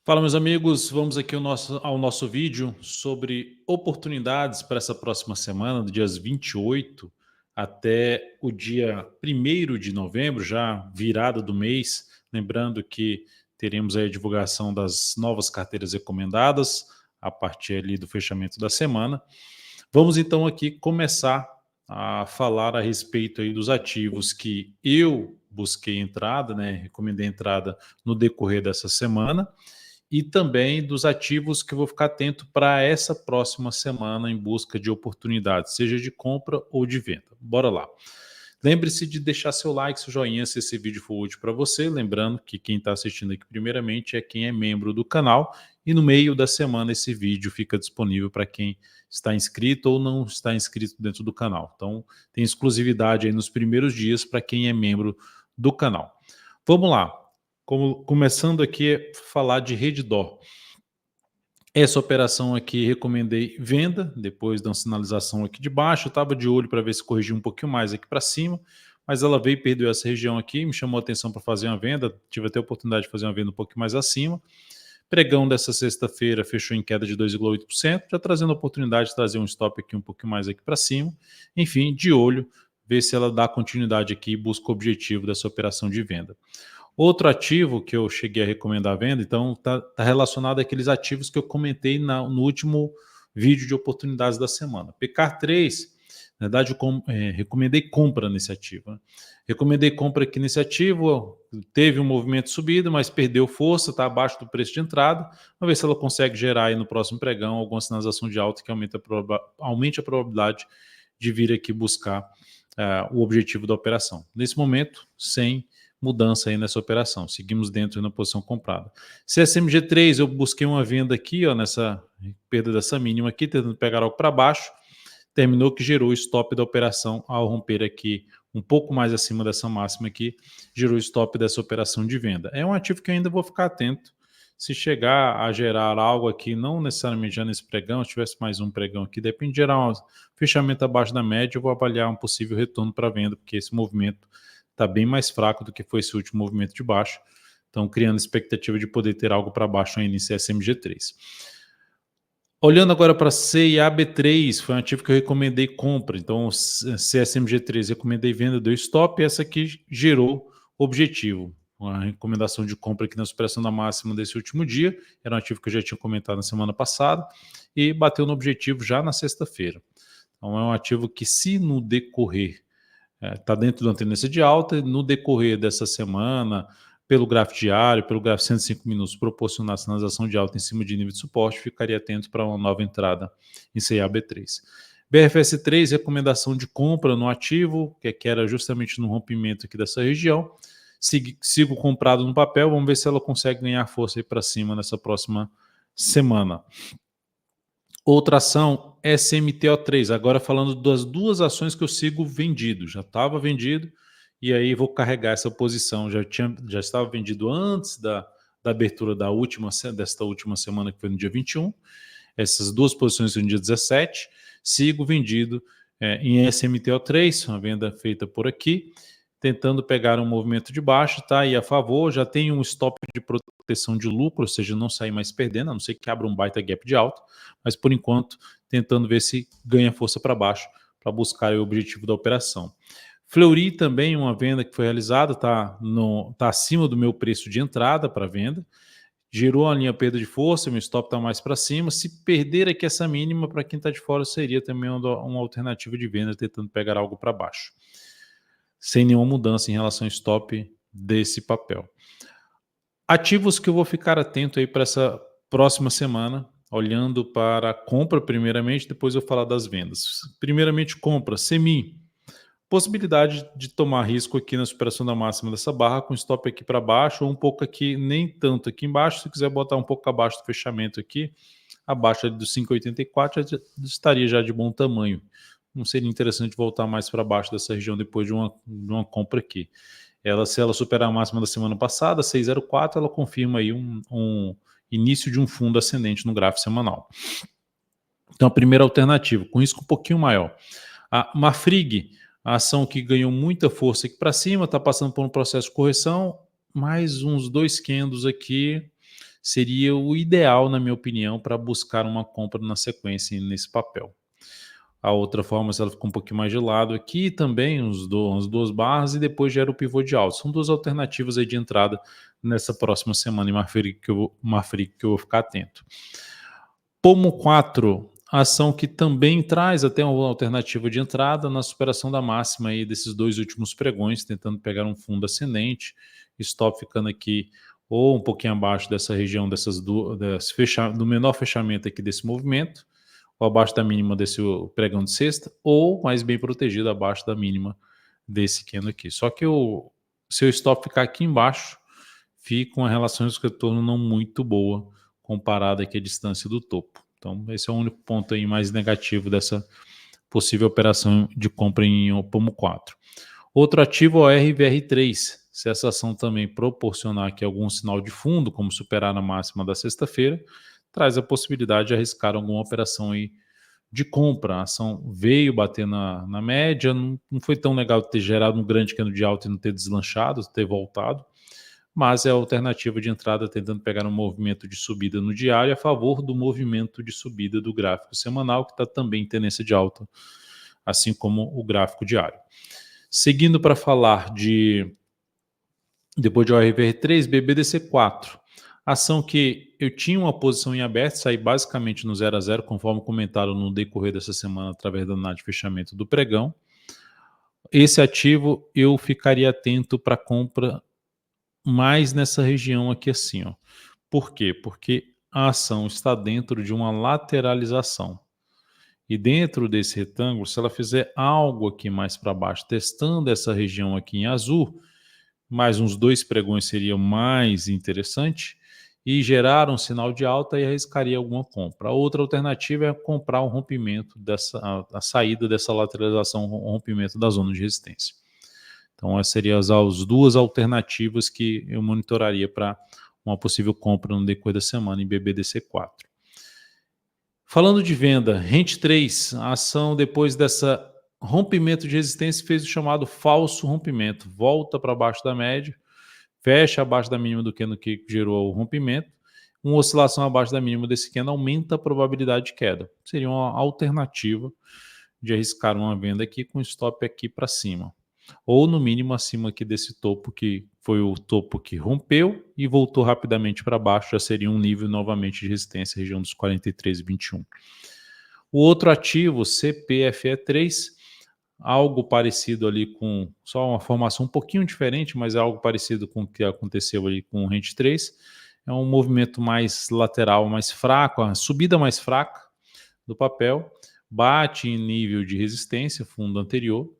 Fala, meus amigos, vamos aqui ao nosso vídeo sobre oportunidades para essa próxima semana, do dias 28 até o dia 1º de novembro, já virada do mês. Lembrando que teremos aí a divulgação das novas carteiras recomendadas a partir ali do fechamento da semana. Vamos então aqui começar a falar a respeito aí dos ativos que eu busquei entrada, né, recomendei entrada no decorrer dessa semana e também dos ativos que eu vou ficar atento para essa próxima semana em busca de oportunidades, seja de compra ou de venda. Bora lá. Lembre-se de deixar seu like, seu joinha se esse vídeo for útil para você. Lembrando que quem está assistindo aqui primeiramente é quem é membro do canal e no meio da semana esse vídeo fica disponível para quem está inscrito ou não está inscrito dentro do canal. Então tem exclusividade aí nos primeiros dias para quem é membro do canal. Vamos lá. Começando aqui a falar de Redditor. Essa operação aqui recomendei venda, depois da sinalização aqui de baixo. Eu estava de olho para ver se corrigia um pouquinho mais aqui para cima, mas ela veio e perdeu essa região aqui, me chamou a atenção para fazer uma venda. Tive até a oportunidade de fazer uma venda um pouquinho mais acima. Pregão dessa sexta-feira fechou em queda de 2,8%, já trazendo a oportunidade de trazer um stop aqui um pouquinho mais aqui para cima. Enfim, de olho, ver se ela dá continuidade aqui e busca o objetivo dessa operação de venda. Outro ativo que eu cheguei a recomendar a venda, então está relacionado àqueles ativos que eu comentei no último vídeo de oportunidades da semana. PK3, na verdade, eu recomendei compra nesse ativo. Né? Recomendei compra aqui nesse ativo, teve um movimento subido, mas perdeu força, está abaixo do preço de entrada. Vamos ver se ela consegue gerar aí no próximo pregão alguma sinalização de alta que aumente a probabilidade de vir aqui buscar o objetivo da operação. Nesse momento, sem mudança aí nessa operação. Seguimos dentro na posição comprada. CSMG3, eu busquei uma venda aqui, ó, nessa perda dessa mínima aqui, tentando pegar algo para baixo. Terminou que gerou o stop da operação ao romper aqui um pouco mais acima dessa máxima aqui, gerou o stop dessa operação de venda. É um ativo que eu ainda vou ficar atento. Se chegar a gerar algo aqui, não necessariamente já nesse pregão, se tivesse mais um pregão aqui, depende de gerar um fechamento abaixo da média, eu vou avaliar um possível retorno para venda, porque esse movimento está bem mais fraco do que foi esse último movimento de baixo. Então, criando expectativa de poder ter algo para baixo ainda em CSMG3. Olhando agora para CIAB3, foi um ativo que eu recomendei compra. Então, CSMG3 recomendei venda, deu stop, e essa aqui gerou objetivo. Uma recomendação de compra aqui na superação da máxima desse último dia. Era um ativo que eu já tinha comentado na semana passada e bateu no objetivo já na sexta-feira. Então, é um ativo que, se no decorrer está dentro da tendência de alta, no decorrer dessa semana, pelo gráfico diário, pelo gráfico 105 minutos, proporcionar sinalização de alta em cima de nível de suporte, ficaria atento para uma nova entrada em CIAB3. BRFS3, recomendação de compra no ativo, que era justamente no rompimento aqui dessa região. Sigo comprado no papel, vamos ver se ela consegue ganhar força aí para cima nessa próxima semana. Outra ação, SMTO3, agora falando das duas ações que eu sigo vendido. Já estava vendido e aí vou carregar essa posição. Já estava vendido antes da abertura desta última semana, que foi no dia 21. Essas duas posições no dia 17. Sigo vendido em SMTO3, uma venda feita por aqui, tentando pegar um movimento de baixo, tá aí a favor. Já tem um stop de proteção de lucro, ou seja, não sair mais perdendo, a não ser que abra um baita gap de alta, mas por enquanto tentando ver se ganha força para baixo para buscar o objetivo da operação. Fleury também, uma venda que foi realizada, tá acima do meu preço de entrada para venda, gerou a linha perda de força, meu stop está mais para cima. Se perder aqui essa mínima, para quem está de fora, seria também uma alternativa de venda, tentando pegar algo para baixo, sem nenhuma mudança em relação ao stop desse papel. Ativos que eu vou ficar atento aí para essa próxima semana, olhando para a compra primeiramente, depois eu vou falar das vendas. Primeiramente, compra, CEMI. Possibilidade de tomar risco aqui na superação da máxima dessa barra, com stop aqui para baixo, ou um pouco aqui, nem tanto aqui embaixo. Se quiser botar um pouco abaixo do fechamento aqui, abaixo dos 5,84, já estaria já de bom tamanho. Não seria interessante voltar mais para baixo dessa região depois de uma compra aqui. Se ela superar a máxima da semana passada, 6,04, ela confirma aí um início de um fundo ascendente no gráfico semanal. Então, a primeira alternativa, com risco um pouquinho maior. A Marfrig, a ação que ganhou muita força aqui para cima, está passando por um processo de correção, mais uns 2 candles aqui. seria o ideal, na minha opinião, para buscar uma compra na sequência nesse papel. A outra forma, se ela ficou um pouquinho mais de lado aqui, também as duas barras e depois gera o pivô de alta. São duas alternativas aí de entrada nessa próxima semana em Marfrig que eu vou ficar atento. Pomo 4, ação que também traz até uma alternativa de entrada na superação da máxima aí desses dois últimos pregões, tentando pegar um fundo ascendente, stop ficando aqui ou um pouquinho abaixo dessa região do menor fechamento aqui desse movimento, ou abaixo da mínima desse pregão de sexta, ou mais bem protegido abaixo da mínima desse candle aqui. Só que se o stop ficar aqui embaixo, fica uma relação de retorno não muito boa comparada aqui à distância do topo. Então, esse é o único ponto aí mais negativo dessa possível operação de compra em Opomo 4. Outro ativo é o RVR3. Se essa ação também proporcionar aqui algum sinal de fundo, como superar na máxima da sexta-feira, traz a possibilidade de arriscar alguma operação aí de compra. A ação veio bater na média, não foi tão legal ter gerado um grande candle de alta e não ter deslanchado, ter voltado, mas é a alternativa de entrada tentando pegar um movimento de subida no diário a favor do movimento de subida do gráfico semanal, que está também em tendência de alta, assim como o gráfico diário. Seguindo para falar depois de ORVR3, BBDC4, ação que eu tinha uma posição em aberto, saí basicamente no 0 a 0, conforme comentaram no decorrer dessa semana através da análise de fechamento do pregão. Esse ativo eu ficaria atento para compra mais nessa região aqui assim, ó. Por quê? Porque a ação está dentro de uma lateralização. E dentro desse retângulo, se ela fizer algo aqui mais para baixo, testando essa região aqui em azul, mais uns 2 pregões seria mais interessante, e gerar um sinal de alta e arriscaria alguma compra. A outra alternativa é comprar um rompimento a saída dessa lateralização, um rompimento da zona de resistência. Então, essas seriam as duas alternativas que eu monitoraria para uma possível compra no decorrer da semana em BBDC4. Falando de venda, Rente 3, a ação depois dessa rompimento de resistência fez o chamado falso rompimento, volta para baixo da média, fecha abaixo da mínima do candle que gerou o rompimento, uma oscilação abaixo da mínima desse candle aumenta a probabilidade de queda. Seria uma alternativa de arriscar uma venda aqui com stop aqui para cima, ou no mínimo acima aqui desse topo que foi o topo que rompeu e voltou rapidamente para baixo, já seria um nível novamente de resistência, região dos 43,21. O outro ativo, CPFE3, algo parecido ali com, só uma formação um pouquinho diferente, mas é algo parecido com o que aconteceu ali com o Rente 3, é um movimento mais lateral, mais fraco, a subida mais fraca do papel, bate em nível de resistência, fundo anterior,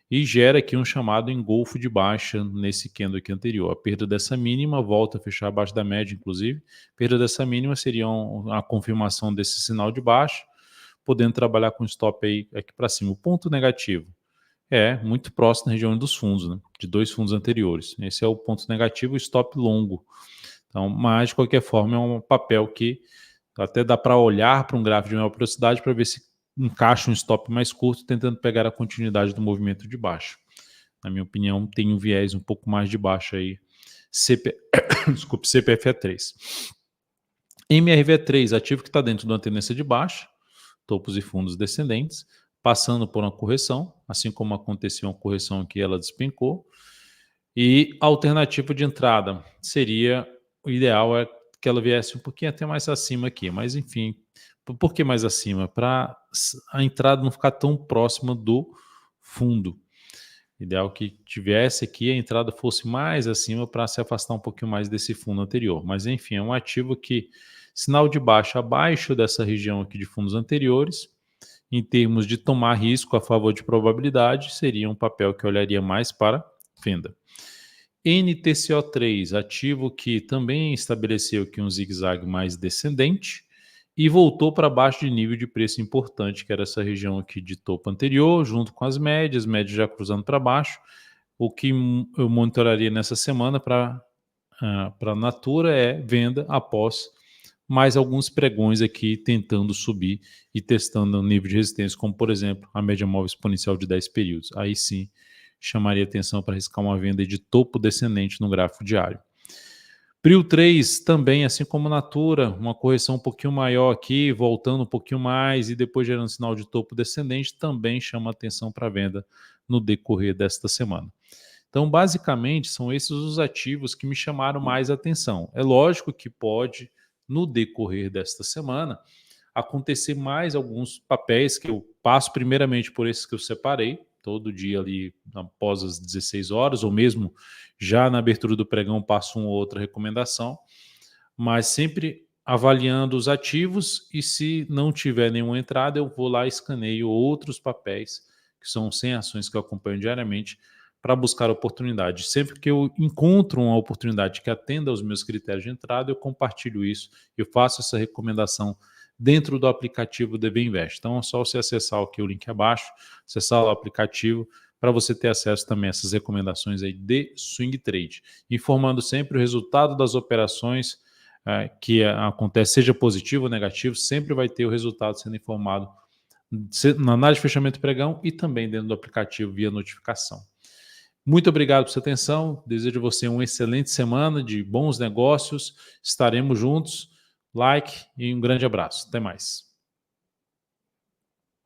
e gera aqui um chamado engolfo de baixa nesse candle aqui anterior. A perda dessa mínima volta a fechar abaixo da média, inclusive. Perda dessa mínima seria a confirmação desse sinal de baixa, podendo trabalhar com stop aí aqui para cima. O ponto negativo é muito próximo da região dos fundos, né? De 2 fundos anteriores. Esse é o ponto negativo, o stop longo. Então, mas de qualquer forma é um papel que até dá para olhar para um gráfico de maior velocidade para ver se encaixa um stop mais curto, tentando pegar a continuidade do movimento de baixo. Na minha opinião, tem um viés um pouco mais de baixo aí. Desculpe, CPFE3. MRV3, ativo que está dentro de uma tendência de baixa, topos e fundos descendentes, passando por uma correção, assim como aconteceu uma correção que ela despencou. E a alternativa de entrada seria, o ideal é que ela viesse um pouquinho até mais acima aqui, mas enfim, por que mais acima? Para a entrada não ficar tão próxima do fundo. Ideal que tivesse aqui, a entrada fosse mais acima para se afastar um pouquinho mais desse fundo anterior. Mas enfim, é um ativo que, sinal de baixa abaixo dessa região aqui de fundos anteriores, em termos de tomar risco a favor de probabilidade, seria um papel que eu olharia mais para venda. NTCO3, ativo que também estabeleceu aqui um zigue-zague mais descendente e voltou para baixo de nível de preço importante, que era essa região aqui de topo anterior, junto com as médias já cruzando para baixo. O que eu monitoraria nessa semana para a Natura é venda após mais alguns pregões aqui tentando subir e testando um nível de resistência, como por exemplo a média móvel exponencial de 10 períodos. Aí sim chamaria atenção para arriscar uma venda de topo descendente no gráfico diário. Prio 3 também, assim como Natura, uma correção um pouquinho maior aqui, voltando um pouquinho mais e depois gerando sinal de topo descendente, também chama atenção para venda no decorrer desta semana. Então, basicamente, são esses os ativos que me chamaram mais atenção. É lógico que pode, no decorrer desta semana, acontecer mais alguns papéis que eu passo primeiramente por esses que eu separei, todo dia ali após as 16 horas, ou mesmo já na abertura do pregão passo uma ou outra recomendação, mas sempre avaliando os ativos e se não tiver nenhuma entrada, eu vou lá e escaneio outros papéis, que são 100 ações que eu acompanho diariamente, para buscar oportunidade. Sempre que eu encontro uma oportunidade que atenda aos meus critérios de entrada, eu compartilho isso, eu faço essa recomendação dentro do aplicativo DB Invest. Então é só você acessar aqui o link abaixo, acessar o aplicativo, para você ter acesso também a essas recomendações aí de swing trade, informando sempre o resultado das operações que acontece, seja positivo ou negativo, sempre vai ter o resultado sendo informado na análise de fechamento pregão e também dentro do aplicativo via notificação. Muito obrigado por sua atenção, desejo a você uma excelente semana de bons negócios, estaremos juntos, like e um grande abraço, até mais.